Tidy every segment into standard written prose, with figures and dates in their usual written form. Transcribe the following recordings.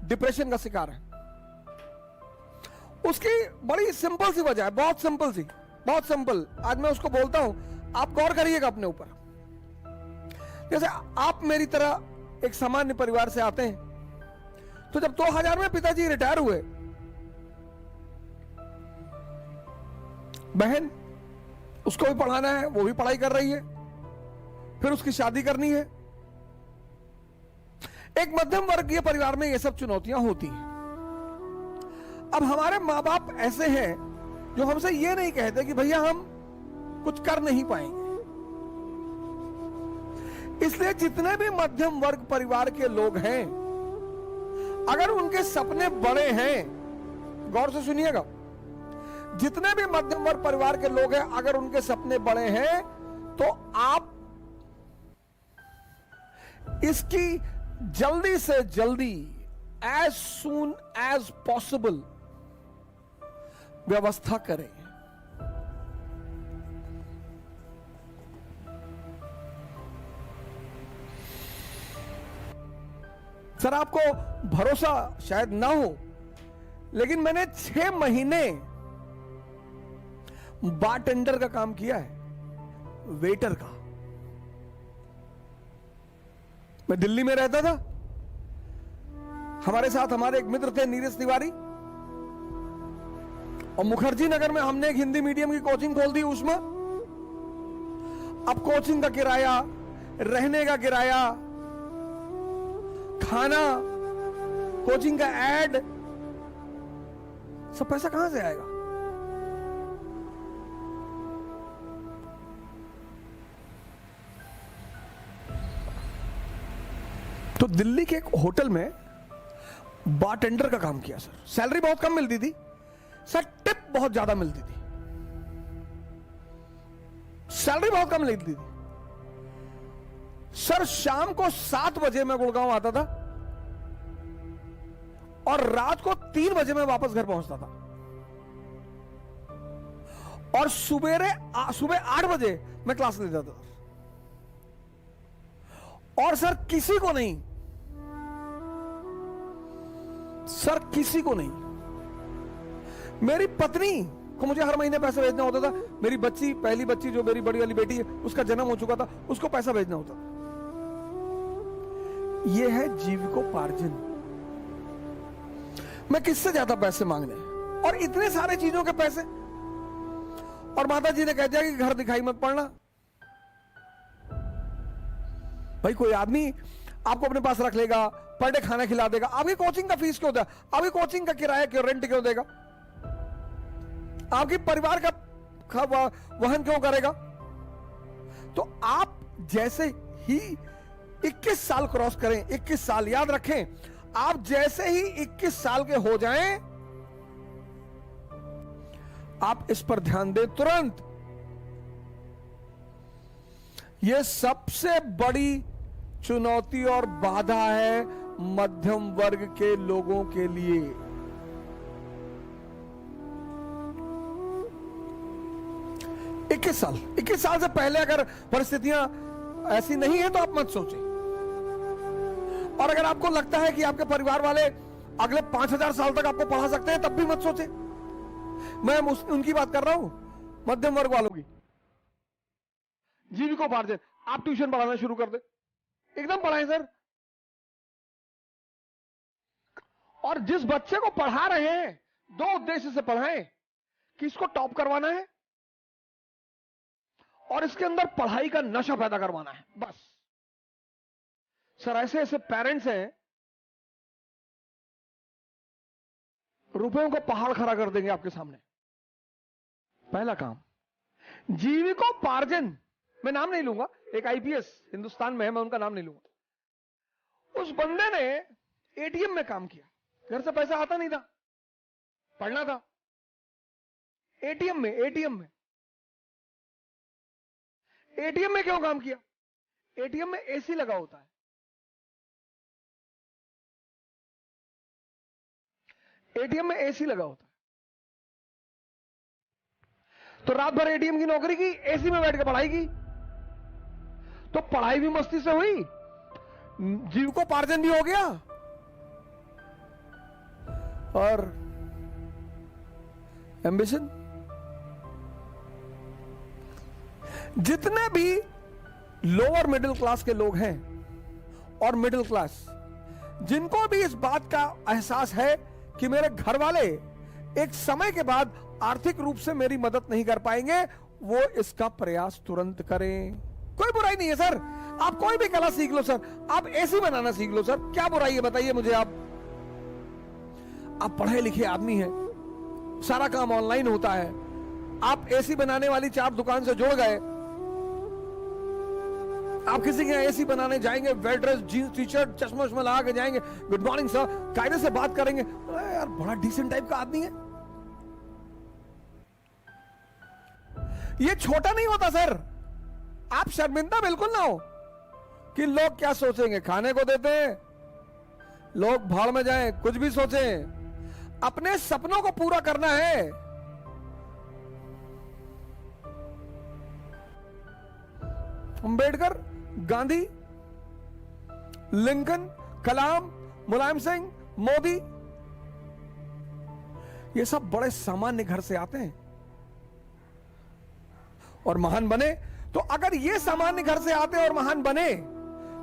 Depression का शिकार है। उसकी बड़ी सिंपल सी वजह है, बहुत सिंपल सी, बहुत सिंपल। आज मैं उसको बोलता हूं, आप गौर करिएगा अपने ऊपर। जैसे आप मेरी तरह एक सामान्य परिवार से आते हैं, तो जब 2000 में पिताजी रिटायर हुए, बहन उसको भी पढ़ाना है, वो भी पढ़ाई कर रही है, फिर उसकी शादी करनी है। एक मध्यम वर्गीय परिवार में ये सब चुनौतियां होती हैं। अब हमारे मां बाप ऐसे हैं जो हमसे ये नहीं कहते कि भैया हम कुछ कर नहीं पाएंगे। इसलिए जितने भी मध्यम वर्ग परिवार के लोग हैं, अगर उनके सपने बड़े हैं, गौर से सुनिएगा, जितने भी मध्यम वर्ग परिवार के लोग हैं, अगर उनके सपने बड़े हैं, तो आप इसकी जल्दी से जल्दी, एज सून एज पॉसिबल व्यवस्था करें। सर आपको भरोसा शायद ना हो, लेकिन मैंने 6 महीने बारटेंडर का काम किया है, वेटर का। मैं दिल्ली में रहता था, हमारे साथ हमारे एक मित्र थे नीरज तिवारी, और मुखर्जी नगर में हमने एक हिंदी मीडियम की कोचिंग खोल दी उसमें। अब कोचिंग का किराया, रहने का किराया, खाना, कोचिंग का एड, सब पैसा कहां से आएगा? तो दिल्ली के एक होटल में बारटेंडर का काम किया सर। सैलरी बहुत कम मिलती थी सर, टिप बहुत ज्यादा मिलती थी। सैलरी बहुत कम मिलती थी सर। शाम को 7 बजे मैं गुड़गांव आता था और रात को 3 बजे मैं वापस घर पहुंचता था, और सुबह 8 बजे मैं क्लास ले जाता था। और सर किसी को नहीं, सर किसी को नहीं, मेरी पत्नी को मुझे हर महीने पैसा भेजना होता था। मेरी बच्ची, पहली बच्ची जो मेरी बड़ी वाली बेटी है, उसका जन्म हो चुका था, उसको पैसा भेजना होता था। यह है जीविकोपार्जन। मैं किससे ज्यादा पैसे मांगने, और इतने सारे चीजों के पैसे। और माता जी ने कह दिया कि घर दिखाई मत पड़ना। भाई कोई आदमी आपको अपने पास रख लेगा, पर डे खाना खिला देगा, आपकी कोचिंग का फीस क्यों देगा? आपकी कोचिंग का किराया क्यों, रेंट क्यों देगा? आपके परिवार का वहन क्यों करेगा? तो आप जैसे ही 21 साल क्रॉस करें, 21 साल याद रखें, आप जैसे ही 21 साल के हो जाएं, आप इस पर ध्यान दें तुरंत। यह सबसे बड़ी चुनौती और बाधा है मध्यम वर्ग के लोगों के लिए। इक्कीस साल से पहले अगर परिस्थितियां ऐसी नहीं है तो आप मत सोचें। और अगर आपको लगता है कि आपके परिवार वाले अगले 5000 साल तक आपको पढ़ा सकते हैं, तब भी मत सोचें। मैं उनकी बात कर रहा हूं, मध्यम वर्ग वालों की। जीविकोपार्जन, आप ट्यूशन पढ़ाना शुरू कर दे, एकदम पढ़ाएं सर। और जिस बच्चे को पढ़ा रहे हैं, 2 उद्देश्य से पढ़ाएं कि इसको टॉप करवाना है और इसके अंदर पढ़ाई का नशा पैदा करवाना है, बस। सर ऐसे ऐसे पेरेंट्स हैं, रुपयों का पहाड़ खड़ा कर देंगे आपके सामने। पहला काम जीविकोपार्जन, मैं नाम नहीं लूंगा, एक आईपीएस हिंदुस्तान में है, मैं उनका नाम नहीं लूंगा। उस बंदे ने एटीएम में काम किया, घर से पैसा आता नहीं था, पढ़ना था। एटीएम में क्यों काम किया? एटीएम में एसी लगा होता है। एटीएम में एसी लगा होता है, तो रात भर एटीएम की नौकरी की, एसी में बैठ के पढ़ाई की, तो पढ़ाई भी मस्ती से हुई, जीविकोपार्जन भी हो गया, और एम्बिशन। जितने भी लोअर मिडिल क्लास के लोग हैं और मिडिल क्लास, जिनको भी इस बात का एहसास है कि मेरे घर वाले एक समय के बाद आर्थिक रूप से मेरी मदद नहीं कर पाएंगे, वो इसका प्रयास तुरंत करें। कोई बुराई नहीं है सर, आप कोई भी कला सीख लो सर, आप एसी बनाना सीख लो सर, क्या बुराई है बताइए मुझे। आप पढ़े लिखे आदमी हैं, सारा काम ऑनलाइन होता है, आप एसी बनाने वाली चार दुकान से जुड़ गए, आप किसी के एसी बनाने जाएंगे, well dress jeans T shirt चश्मा उश्मा लगा के जाएंगे, गुड मॉर्निंग सर, कायदे से बात करेंगे, अरे यार बड़ा डिसेंट टाइप का आदमी है। ये छोटा नहीं होता सर, आप शर्मिंदा बिल्कुल ना हो कि लोग क्या सोचेंगे। खाने को देते हैं, लोग भाड़ में जाएं, कुछ भी सोचें, अपने सपनों को पूरा करना है। अंबेडकर, गांधी, लिंकन, कलाम, मुलायम सिंह, मोदी, ये सब बड़े सामान्य घर से आते हैं और महान बने। तो अगर ये सामान्य घर से आते और महान बने,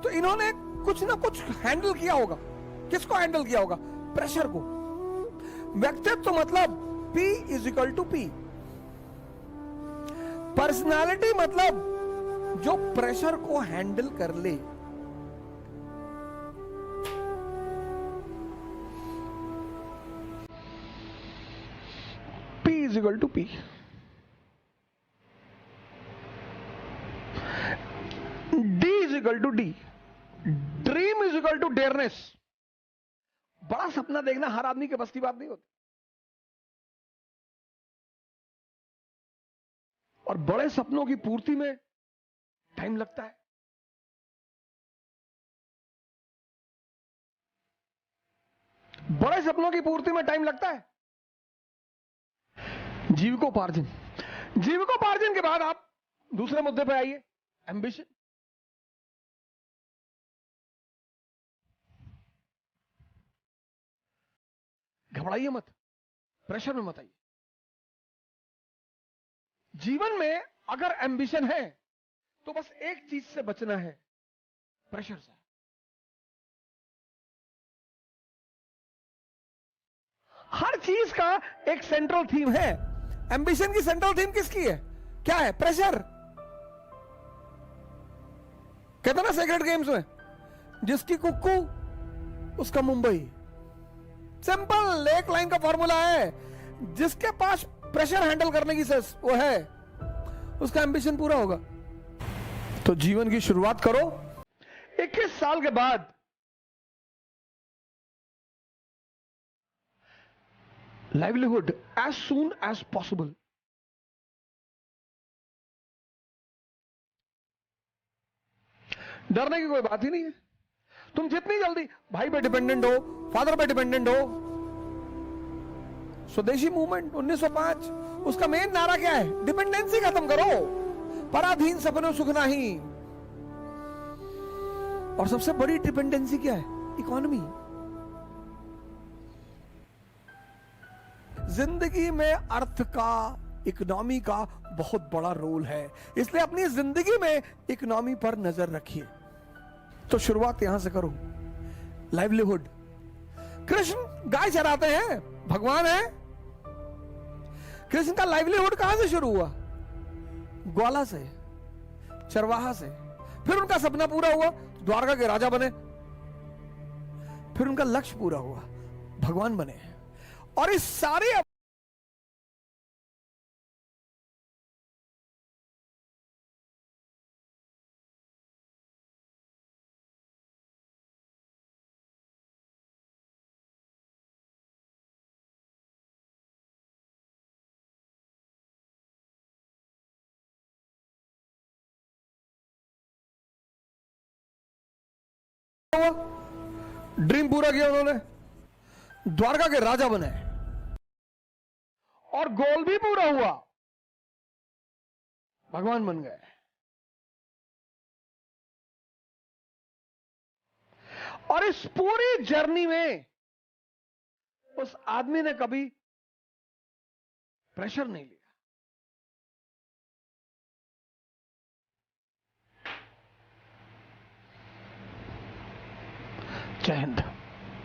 तो इन्होंने कुछ ना कुछ हैंडल किया होगा। किसको हैंडल किया होगा? प्रेशर को। व्यक्तित्व तो मतलब P is equal to P। Personality मतलब जो प्रेशर को हैंडल कर ले। P is equal to P। D is equal to D। Dream is equal to dareness. बड़ा सपना देखना हर आदमी के बस की बात नहीं होती, और बड़े सपनों की पूर्ति में टाइम लगता है। बड़े सपनों की पूर्ति में टाइम लगता है। जीविकोपार्जन। जीविकोपार्जन के बाद आप दूसरे मुद्दे पे आइए, एम्बिशन। घबराइए मत, प्रेशर में मत आइए। जीवन में अगर एम्बिशन है तो बस एक चीज से बचना है, प्रेशर से। हर चीज का एक सेंट्रल थीम है। एम्बिशन की सेंट्रल थीम किसकी है? क्या है? प्रेशर। कहते ना सेक्रेट गेम्स में, जिसकी कुक्कू उसका मुंबई। सिंपल एक लाइन का फॉर्मूला है, जिसके पास प्रेशर हैंडल करने की सेंस वो है, उसका एम्बिशन पूरा होगा। तो जीवन की शुरुआत करो 21 साल के बाद। Livelihood as soon as possible. डरने की कोई बात ही नहीं है। तुम जितनी जल्दी भाई पे डिपेंडेंट हो, फादर पे डिपेंडेंट हो। स्वदेशी मूवमेंट 1905, उसका मेन नारा क्या है? डिपेंडेंसी खत्म करो, पराधीन सपनों सुख नहीं। और सबसे बड़ी डिपेंडेंसी क्या है? इकोनॉमी। जिंदगी में अर्थ का, इकोनॉमी का बहुत बड़ा रोल है, इसलिए अपनी जिंदगी में इकोनॉमी पर नजर रखिए। तो शुरुआत यहां से करो। लाइवलीहुड। कृष्ण गाय चराते हैं, भगवान है। कृष्ण का लाइवलीहुड कहां से शुरू हुआ? ग्वाला से, चरवाहा से। फिर उनका सपना पूरा हुआ, द्वारका के राजा बने। फिर उनका लक्ष्य पूरा हुआ, भगवान बने। और इस सारे ड्रीम पूरा किया उन्होंने, द्वारका के राजा बने। और गोल भी पूरा हुआ, भगवान बन गए। और इस पूरी जर्नी में उस आदमी ने कभी प्रेशर नहीं लिया। जय हिंद।